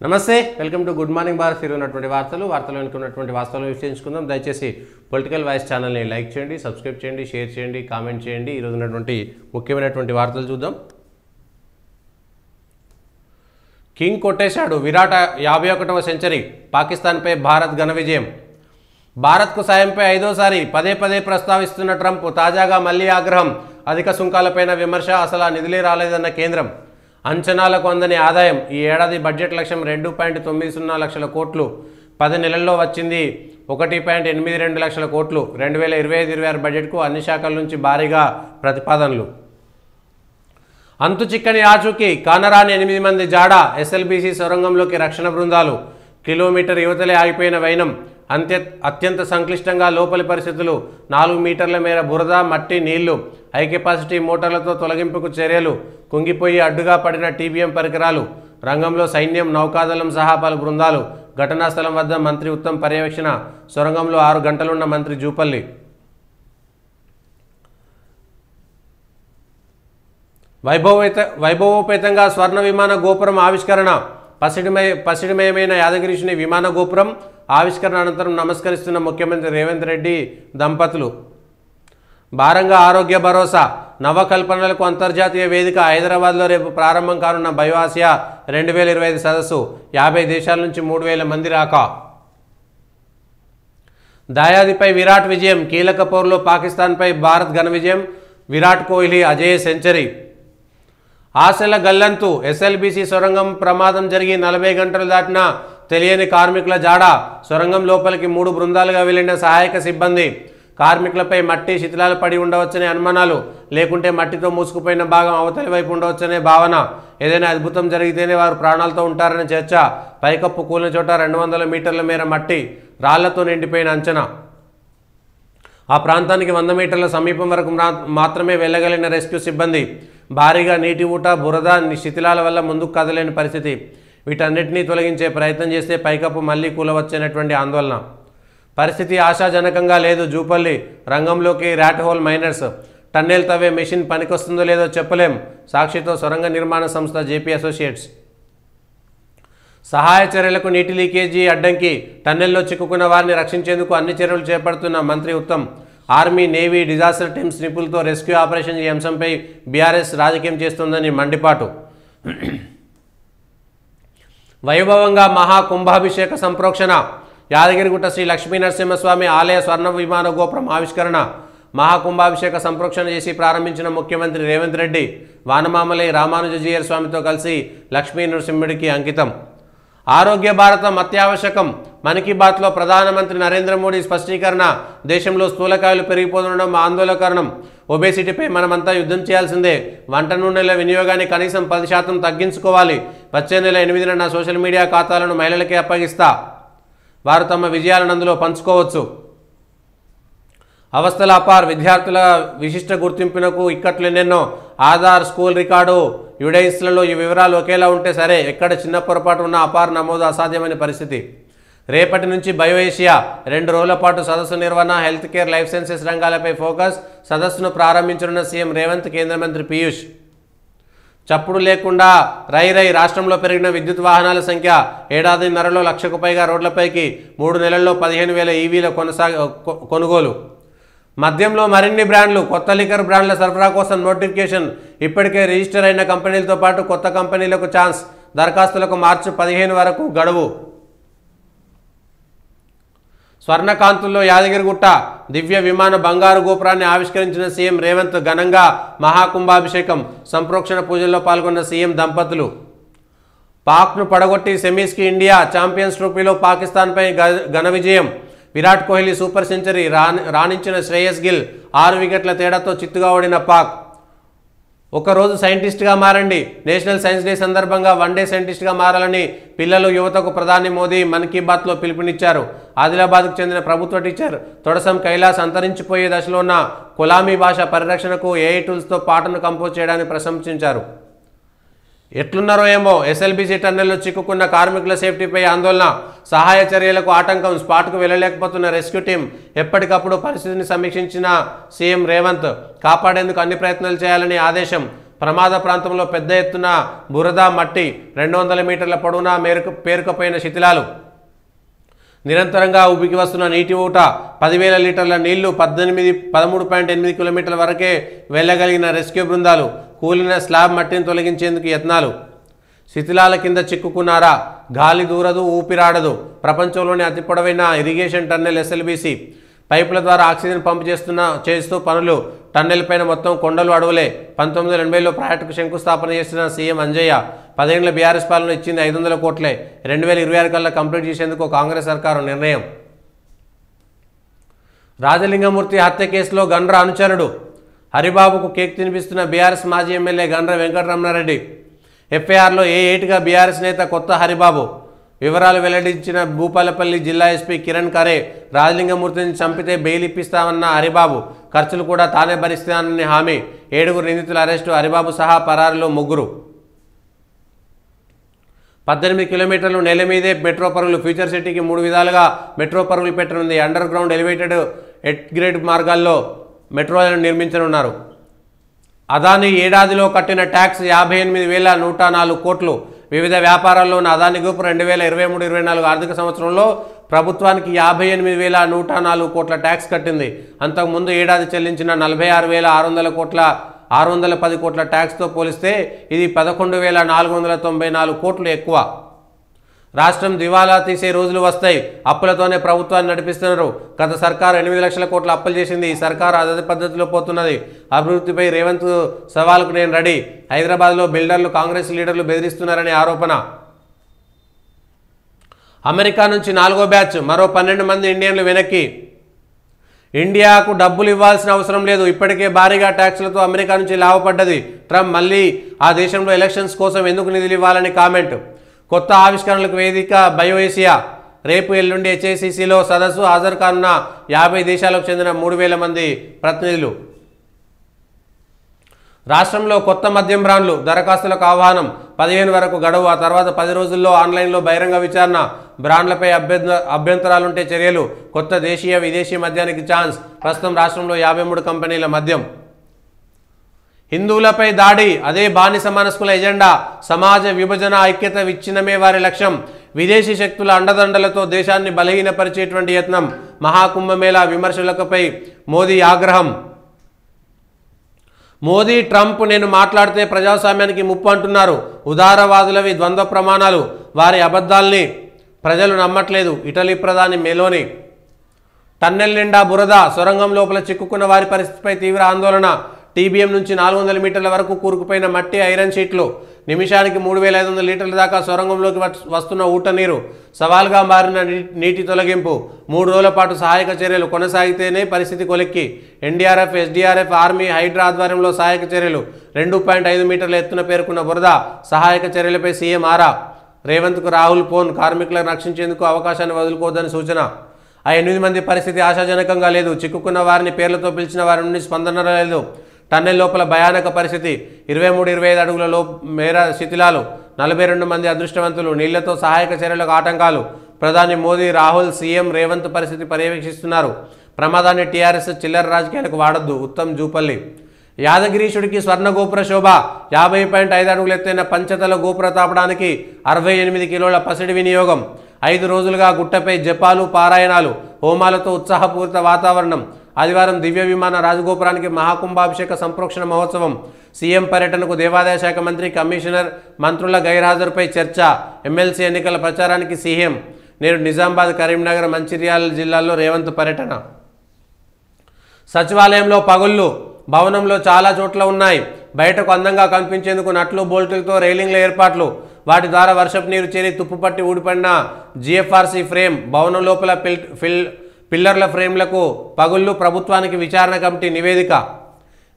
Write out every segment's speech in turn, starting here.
నమస్తే welcome to good morning Bharat ఉన్నటువంటి వార్తలు వెనుకున్నటువంటి వాస్తవాలను విశ్లేషించుకుందాం. దయచేసి పొలిటికల్ వాయిస్ ఛానల్ని లైక్ చేయండి, సబ్స్క్రైబ్ చేయండి, షేర్ చేయండి, కామెంట్ చేయండి. ఈరోజు ఉన్నటువంటి ముఖ్యమైనటువంటి వార్తలు చూద్దాం. కింగ్ కొట్టేశాడు, విరాట్ 51వ సెంచరీ, పాకిస్తాన్పై భారత్ ఘన విజయం. భారత్కు సాయంపై ఐదోసారి పదే పదే ప్రస్తావిస్తున్న ట్రంప్ తాజాగా మళ్లీ ఆగ్రహం. అధిక సుంకాలపైన విమర్శ, అసలు ఆ నిధులే రాలేదన్న కేంద్రం. అంచనాలకు అందని ఆదాయం. ఈ ఏడాది బడ్జెట్ లక్ష్యం 2.90 లక్షల కోట్లు, 10 నెలల్లో వచ్చింది 1.82 లక్షల కోట్లు. 2025-26 బడ్జెట్కు అన్ని శాఖల నుంచి భారీగా ప్రతిపాదనలు. అంతు చిక్కని ఆచూకీ, కానరాని 8 మంది జాడ. ఎస్ఎల్బీసీ సొరంగంలోకి రక్షణ బృందాలు. కిలోమీటర్ యువతలే ఆగిపోయిన వైనం. అత్యంత సంక్లిష్టంగా లోపలి పరిస్థితులు. 4 మీటర్ల మేర బురద, మట్టి, నీళ్లు. హై కెపాసిటీ మోటార్లతో తొలగింపుకు చర్యలు. కుంగిపోయి అడ్డుగా పడిన టీబీఎం పరికరాలు. రంగంలో సైన్యం, నౌకాదళం సహా పలు బృందాలు. ఘటనా స్థలం వద్ద మంత్రి ఉత్తమ్ పర్యవేక్షణ. సొరంగంలో 6 గంటలున్న మంత్రి జూపల్లి. వైభవోపేతంగా స్వర్ణ విమాన గోపురం ఆవిష్కరణ. పసిడిమయమైన యాదగిరిశిని విమాన గోపురం ఆవిష్కరణ అనంతరం నమస్కరిస్తున్న ముఖ్యమంత్రి రేవంత్ రెడ్డి దంపతులు. భారంగా ఆరోగ్య భరోసా. నవకల్పనలకు అంతర్జాతీయ వేదిక. హైదరాబాద్లో రేపు ప్రారంభం కానున్న బయోఆసియా 2025 సదస్సు. 50 దేశాల నుంచి 3000 మంది రాక. దాయాదిపై విరాట్ విజయం. కీలక పోరులో పాకిస్తాన్పై భారత్ ఘన విజయం. విరాట్ కోహ్లీ అజేయ సెంచరీ. ఆశల గల్లంతు. ఎస్ఎల్బీసీ సొరంగం ప్రమాదం జరిగి 40 గంటలు దాటినా తెలియని కార్మికుల జాడ. సొరంగం లోపలికి 3 బృందాలుగా వెళ్లిన సహాయక సిబ్బంది. కార్మికులపై మట్టి శిథిలాలు పడి ఉండవచ్చనే అనుమానాలు, లేకుంటే మట్టితో మూసుకుపోయిన భాగం అవతలి వైపు ఉండవచ్చనే భావన. ఏదైనా అద్భుతం జరిగితేనే వారు ప్రాణాలతో ఉంటారనే చర్చ. పైకప్పు కూలిన చోట 200 మీటర్ల మేర మట్టి, రాళ్లతో నిండిపోయిన అంచనా. ఆ ప్రాంతానికి 100 మీటర్ల సమీపం వరకు మాత్రమే వెళ్ళగలిగిన రెస్క్యూ సిబ్బంది. భారీగా నీటి ఊట, బురద, శిథిలాల వల్ల ముందుకు కదలేని పరిస్థితి. వీటన్నిటినీ తొలగించే ప్రయత్నం చేస్తే పైకప్పు మళ్లీ కూలవచ్చనేటువంటి ఆందోళన. పరిస్థితి ఆశాజనకంగా లేదు. జూపల్లి. రంగంలోకి ర్యాట్ హోల్ మైనర్స్. టన్నెల్ తవ్వే మెషిన్ పనికొస్తుందో లేదో చెప్పలేం. సాక్షితో సొరంగ నిర్మాణ సంస్థ జేపీ అసోసియేట్స్. సహాయ చర్యలకు నీటి లీకేజీ అడ్డంకి. టన్నెల్లో చిక్కుకున్న వారిని రక్షించేందుకు అన్ని చర్యలు చేపడుతున్న మంత్రి Uttam. Army, navy, disaster teams నిపుణులతో రెస్క్యూ ఆపరేషన్. ఈ అంశంపై బీఆర్ఎస్ రాజకీయం చేస్తుందని మండిపాటు. వైభవంగా మహాకుంభాభిషేక సంప్రోక్షణ. యాదగిరిగుట్ట శ్రీ లక్ష్మీ నరసింహస్వామి ఆలయ స్వర్ణ విమాన గోపురం ఆవిష్కరణ. మహాకుంభాభిషేక సంప్రోక్షణ చేసి ప్రారంభించిన ముఖ్యమంత్రి రేవంత్ రెడ్డి. వానమామలై రామానుజీయర్ స్వామితో కలిసి లక్ష్మీ నరసింహుడికి అంకితం. ఆరోగ్య భారతం అత్యావశ్యకం. మన్ కీ బాత్లో ప్రధానమంత్రి నరేంద్ర మోడీ స్పష్టీకరణ. దేశంలో స్థూలకాయలు పెరిగిపోతుండడం ఆందోళనకరణం. ఒబేసిటీపై మనమంతా యుద్ధం చేయాల్సిందే. వంట నూనెల వినియోగాన్ని కనీసం 10% తగ్గించుకోవాలి. వచ్చే నెల 8న నా సోషల్ మీడియా ఖాతాలను మహిళలకే అప్పగిస్తా. వారు తమ విజయాలను అందులో పంచుకోవచ్చు. అవస్థల అపార్. విద్యార్థుల విశిష్ట గుర్తింపునకు ఇక్కట్లు ఎన్నెన్నో. ఆధార్, స్కూల్ రికార్డు, యుడైస్లలో ఈ వివరాలు ఒకేలా ఉంటే సరే, ఎక్కడ చిన్న పొరపాటు ఉన్న అపార్ నమోదు అసాధ్యమైన పరిస్థితి. రేపటి నుంచి బయోఏషియా 2 రోజుల పాటు సదస్సు నిర్వహణ. హెల్త్ కేర్, లైఫ్ సైన్సెస్ రంగాలపై ఫోకస్. సదస్సును ప్రారంభించనున్న సీఎం రేవంత్, కేంద్ర మంత్రి పీయూష్. చప్పుడు లేకుండా రై రాష్ట్రంలో పెరిగిన విద్యుత్ వాహనాల సంఖ్య. ఏడాదిన్నరలో 1,00,000కు పైగా రోడ్లపైకి. 3 నెలల్లో 15,000 ఈవీల కొనుగోలు. మద్యంలో మరిన్ని బ్రాండ్లు. కొత్త లిక్కర్ బ్రాండ్ల సరఫరా కోసం నోటిఫికేషన్. ఇప్పటికే రిజిస్టర్ అయిన కంపెనీలతో పాటు కొత్త కంపెనీలకు ఛాన్స్. దరఖాస్తులకు మార్చి 15 వరకు గడువు. స్వర్ణకాంతుల్లో యాదగిరిగుట్ట దివ్య విమాన బంగారు గోపురాన్ని ఆవిష్కరించిన సీఎం రేవంత్. ఘనంగా మహాకుంభాభిషేకం. సంప్రోక్షణ పూజల్లో పాల్గొన్న సీఎం దంపతులు. పాక్ను పడగొట్టి సెమీస్కి ఇండియా. ఛాంపియన్స్ ట్రోఫీలో పాకిస్తాన్పై ఘన విజయం. Virat Kohli super century. రాణించిన శ్రేయస్ గిల్. 6 వికెట్ల తేడాతో చిత్తుగా ఓడిన పాక్. ఒకరోజు సైంటిస్ట్గా మారండి. నేషనల్ సైన్స్ డే సందర్భంగా వన్డే సైంటిస్ట్గా మారాలని పిల్లలు, యువతకు ప్రధాని మోదీ మన్ కీ బాత్లో పిలుపునిచ్చారు. ఆదిలాబాద్కు చెందిన ప్రభుత్వ టీచర్ తొడసం కైలాస్ అంతరించిపోయే దశలో ఉన్న కొలామీ భాష పరిరక్షణకు ఏఐ టూల్స్తో పాటను కంపోజ్ చేయడాన్ని ప్రశంసించారు. ఎట్లున్నారో ఏమో. ఎస్ఎల్బీసీ టన్నెల్లో చిక్కుకున్న కార్మికుల సేఫ్టీపై ఆందోళన. సహాయ చర్యలకు ఆటంకం. స్పాట్కు వెళ్లలేకపోతున్న రెస్క్యూ టీం. ఎప్పటికప్పుడు పరిస్థితిని సమీక్షించిన సీఎం రేవంత్. కాపాడేందుకు అన్ని ప్రయత్నాలు చేయాలని ఆదేశం. ప్రమాద ప్రాంతంలో పెద్ద ఎత్తున బురద మట్టి, 200 మీటర్ల పొడవున పేరుకుపోయిన శిథిలాలు, నిరంతరంగా ఉబికి వస్తున్న నీటి ఊట, 10,000 లీటర్ల నీళ్లు, 13.8 కిలోమీటర్ల వరకే వెళ్ళగలిగిన రెస్క్యూ బృందాలు, కూలిన స్లాబ్ మట్టిని తొలగించేందుకు యత్నాలు. శిథిలాల కింద చిక్కుకున్నారా? గాలి దూరదు, ఊపిరాడదు. ప్రపంచంలోనే అతి పొడవైన ఇరిగేషన్ టన్నెల్ ఎస్ఎల్బీసీ. పైపుల ద్వారా ఆక్సిజన్ పంపు చేస్తూ పనులు. టన్నెల్ పైన మొత్తం కొండలు, అడవులే. 1980లో ప్రాజెక్టుకు శంకుస్థాపన చేసిన సీఎం అంజయ్య. 10 ఏళ్ల బీఆర్ఎస్ పాలన ఇచ్చింది 500 కోట్లే. 2026 కల్లా కంప్లీట్ చేసేందుకు కాంగ్రెస్ సర్కారు నిర్ణయం. రాజలింగమూర్తి హత్య కేసులో గండ్ర అనుచరుడు హరిబాబుకు కేక్ తినిపిస్తున్న బీఆర్ఎస్ మాజీ ఎమ్మెల్యే గండ్ర వెంకటరమణారెడ్డి. ఎఫ్ఐఆర్లో A8గా బీఆర్ఎస్ నేత కొత్త హరిబాబు. వివరాలు వెల్లడించిన భూపాలపల్లి జిల్లా ఎస్పీ కిరణ్ ఖరే. రాజలింగమూర్తిని చంపితే బెయిల్ ఇప్పిస్తామన్న హరిబాబు, ఖర్చులు కూడా తానే భరిస్తానని హామీ. 7 నిందితుల అరెస్టు, హరిబాబు సహా పరారులో 3. 18 కిలోమీటర్లు నేల మీదే మెట్రో పరుగులు. ఫ్యూచర్ సిటీకి 3 విధాలుగా మెట్రో పరుగులు పెట్టనుంది. అండర్ గ్రౌండ్, ఎలివేటెడ్, ఎడ్గ్రేడ్ మార్గాల్లో మెట్రోలను నిర్మించనున్నారు. అదానీ ఏడాదిలో కట్టిన ట్యాక్స్ 58,104 కోట్లు. వివిధ వ్యాపారాల్లో ఉన్న అదానీ గ్రూప్ 2023-24 ఆర్థిక సంవత్సరంలో ప్రభుత్వానికి 58,104 కోట్ల ట్యాక్స్ కట్టింది. అంతకుముందు ఏడాది చెల్లించిన 46,610 కోట్ల ట్యాక్స్తో పోలిస్తే ఇది 11,494 కోట్లు ఎక్కువ. రాష్ట్రం దివాలా తీసే రోజులు వస్తాయి. అప్పులతోనే ప్రభుత్వాన్ని నడిపిస్తున్నారు. గత సర్కారు 8 లక్షల కోట్ల అప్పులు చేసింది. ఈ సర్కారు అదే పద్ధతిలో పోతున్నది. అభివృద్ధిపై రేవంత్ సవాల్కు నేను రెడీ. హైదరాబాద్లో బిల్డర్లు, కాంగ్రెస్ లీడర్లు బెదిరిస్తున్నారనే ఆరోపణ. అమెరికా నుంచి 4వ బ్యాచ్, మరో 12 మంది ఇండియన్లు వెనక్కి. ఇండియాకు డబ్బులు ఇవ్వాల్సిన అవసరం లేదు. ఇప్పటికే భారీగా ట్యాక్సులతో అమెరికా నుంచి లాభపడ్డది. ట్రంప్ మళ్ళీ ఆ దేశంలో ఎలక్షన్స్ కోసం ఎందుకు నిధులు ఇవ్వాలని కామెంట్. కొత్త ఆవిష్కరణలకు వేదిక బయోఏసియా. రేపు ఎల్లుండి HICCలో సదస్సు. హాజరు కానున్న 50 దేశాలకు చెందిన 3,000 మంది ప్రతినిధులు. రాష్ట్రంలో కొత్త మద్యం బ్రాండ్లు. దరఖాస్తులకు ఆహ్వానం. 15 వరకు గడువు. ఆ తర్వాత 10 రోజుల్లో ఆన్లైన్లో బహిరంగ విచారణ. బ్రాండ్లపై అభ్యంతరాలుంటే చర్యలు. కొత్త దేశీయ, విదేశీ మద్యానికి ఛాన్స్. ప్రస్తుతం రాష్ట్రంలో 53 కంపెనీల మద్యం. హిందువులపై దాడి, అదే బానిస మనస్కుల ఎజెండా. సమాజ విభజన, ఐక్యత, విచ్ఛిన్నమే వారి లక్ష్యం. విదేశీ శక్తుల అండదండలతో దేశాన్ని బలహీనపరిచేటువంటి యత్నం. మహాకుంభమేళా విమర్శలపై మోదీ ఆగ్రహం. మోదీ, ట్రంప్ నేను మాట్లాడితే ప్రజాస్వామ్యానికి ముప్పు అంటున్నారు. ఉదారవాదులవి ద్వంద్వ ప్రమాణాలు. వారి అబద్ధాల్ని ప్రజలు నమ్మట్లేదు. ఇటలీ ప్రధాని మెలోని. టన్నెల్ నిండా బురద. సొరంగం లోపల చిక్కుకున్న వారి పరిస్థితిపై తీవ్ర ఆందోళన. TBM నుంచి 400 మీటర్ల వరకు కూరుకుపోయిన మట్టి, ఐరన్ షీట్లు. నిమిషానికి 3,500 లీటర్ల దాకా సొరంగంలోకి వస్తున్న ఊట నీరు. సవాల్గా మారిన నీటి తొలగింపు. 3 రోజుల పాటు సహాయక చర్యలు కొనసాగితేనే పరిస్థితి కొలిక్కి. NDRF, SDRF, ఆర్మీ, హైడ్రా ఆధ్వర్యంలో సహాయక చర్యలు. 2.5 మీటర్ల ఎత్తున పేరుకున్న బురద. సహాయక చర్యలపై సీఎం ఆరా. రేవంత్కు రాహుల్ ఫోన్. కార్మికులను రక్షించేందుకు అవకాశాన్ని వదులుకోవద్దని సూచన. ఆ 8 మంది పరిస్థితి ఆశాజనకంగా లేదు. చిక్కుకున్న వారిని పేర్లతో పిలిచిన వారి నుండి స్పందన లేదు. టన్నెల్ లోపల భయానక పరిస్థితి. 23-25 అడుగుల మేర శిథిలాలు. 42 మంది అదృష్టవంతులు. నీళ్లతో సహాయక చర్యలకు ఆటంకాలు. ప్రధాని మోదీ, రాహుల్, సీఎం రేవంత్ పరిస్థితి పర్యవేక్షిస్తున్నారు. ప్రమాదాన్ని టీఆర్ఎస్ చిల్లర రాజకీయాలకు వాడొద్దు. ఉత్తమ్ జూపల్లి. యాదగిరీశుడికి స్వర్ణ గోపుర శోభ. 50.5 అడుగులు ఎత్తైన పంచతల గోపుర తాపడానికి 68 కిలోల పసిడి వినియోగం. 5 రోజులుగా గుట్టపై జపాలు, పారాయణాలు, హోమాలతో ఉత్సాహపూరిత వాతావరణం. ఆదివారం దివ్య విమాన రాజగోపురానికి మహాకుంభాభిషేక సంప్రోక్షణ మహోత్సవం. సీఎం పర్యటనకు దేవాదాయ శాఖ మంత్రి, కమిషనర్, మంత్రుల గైర్హాజరుపై చర్చ. ఎమ్మెల్సీ ఎన్నికల ప్రచారానికి సీఎం. నేడు నిజామాబాద్, కరీంనగర్, మంచిర్యాల జిల్లాల్లో రేవంత్ పర్యటన. సచివాలయంలో పగుళ్లు. భవనంలో చాలా చోట్ల ఉన్నాయి. బయటకు అందంగా కనిపించేందుకు నట్లు, బోల్టులతో రైలింగ్ల ఏర్పాట్లు. వాటి ద్వారా వర్షపు నీరు చేరి తుప్పుపట్టి ఊడిపడిన GFRC ఫ్రేమ్. భవనం లోపల పిల్లర్ల ఫ్రేమ్లకు పగుళ్లు. ప్రభుత్వానికి విచారణ కమిటీ నివేదిక.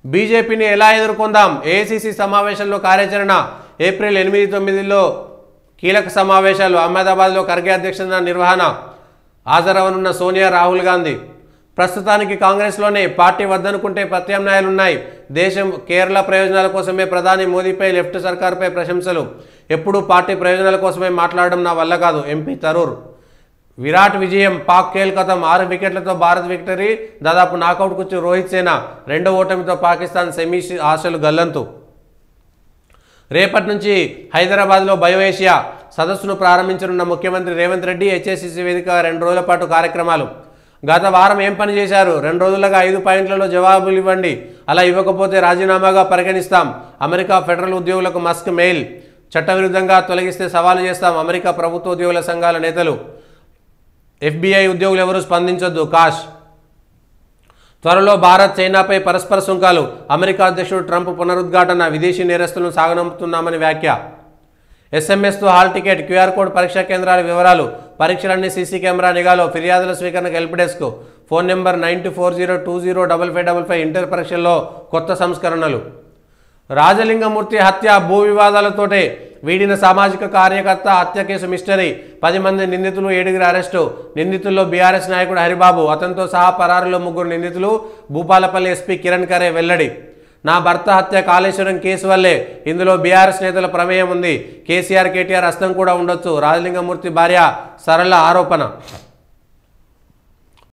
బీజేపీని ఎలా ఎదుర్కొందాం? AICC సమావేశంలో కార్యాచరణ. ఏప్రిల్ 8-9లో కీలక సమావేశాలు. అహ్మదాబాద్లో ఖర్గే అధ్యక్షతన నిర్వహణ. హాజరవనున్న సోనియా, రాహుల్ గాంధీ. ప్రస్తుతానికి కాంగ్రెస్లోనే పార్టీ వద్దనుకుంటే ప్రత్యామ్నాయాలున్నాయి. దేశం, కేరళ ప్రయోజనాల కోసమే ప్రధాని మోదీపై లెఫ్ట్ సర్కారుపై ప్రశంసలు. ఎప్పుడూ పార్టీ ప్రయోజనాల కోసమే మాట్లాడడం నా వల్ల కాదు. MP తరూర్. విరాట్ విజయం. పాక్ కేల్కతం. 6 వికెట్లతో భారత్ విక్టరీ. దాదాపు నాకౌట్కు రోహిత్ సేన. 2వ ఓటమితో పాకిస్తాన్ సెమీ ఆశలు గల్లంతు. రేపటి నుంచి హైదరాబాద్లో బయోఏషియా సదస్సును ప్రారంభించనున్న ముఖ్యమంత్రి రేవంత్ రెడ్డి హెచ్ఎస్సిసి వేదిక 2 రోజుల పాటు కార్యక్రమాలు. గత వారం ఏం పని చేశారు? 2 రోజులుగా 5 పాయింట్లలో జవాబులు ఇవ్వండి. అలా ఇవ్వకపోతే రాజీనామాగా పరిగణిస్తాం. అమెరికా ఫెడరల్ ఉద్యోగులకు మస్క్ మెయిల్. చట్టవిరుద్ధంగా తొలగిస్తే సవాలు చేస్తాం. అమెరికా ప్రభుత్వ ఉద్యోగుల సంఘాల నేతలు. FBI ఉద్యోగులు ఎవరూ స్పందించొద్దు. కాష్. త్వరలో భారత్ చైనాపై పరస్పర సుంకాలు. అమెరికా అధ్యక్షుడు ట్రంప్ పునరుద్ఘాటన. విదేశీ నేరస్తులను సాగనంపుతున్నామని వ్యాఖ్య. SMS తో హాల్ టికెట్. QR code. పరీక్షా కేంద్రాల వివరాలు. పరీక్షలన్నీ సీసీ కెమెరా నిఘాలో. ఫిర్యాదుల స్వీకరణకు help desk. Phone number 9240205555. Inter పరీక్షల్లో కొత్త సంస్కరణలు. రాజలింగమూర్తి హత్య భూ వివాదాలతోటే వీడిన సామాజిక కార్యకర్త హత్య కేసు మిస్టరీ. 10 మంది నిందితులు, 7 అరెస్టు. నిందితుల్లో బీఆర్ఎస్ నాయకుడు హరిబాబు. అతనితో సహా పరారులో 3 నిందితులు. భూపాలపల్లి ఎస్పీ కిరణ్ ఖరే వెల్లడి. నా భర్త హత్య కాళేశ్వరం కేసు వల్లే. ఇందులో బీఆర్ఎస్ నేతల ప్రమేయం ఉంది. కేసీఆర్, కేటీఆర్ హస్తం కూడా ఉండొచ్చు. రాజలింగమూర్తి భార్య సరళ ఆరోపణ.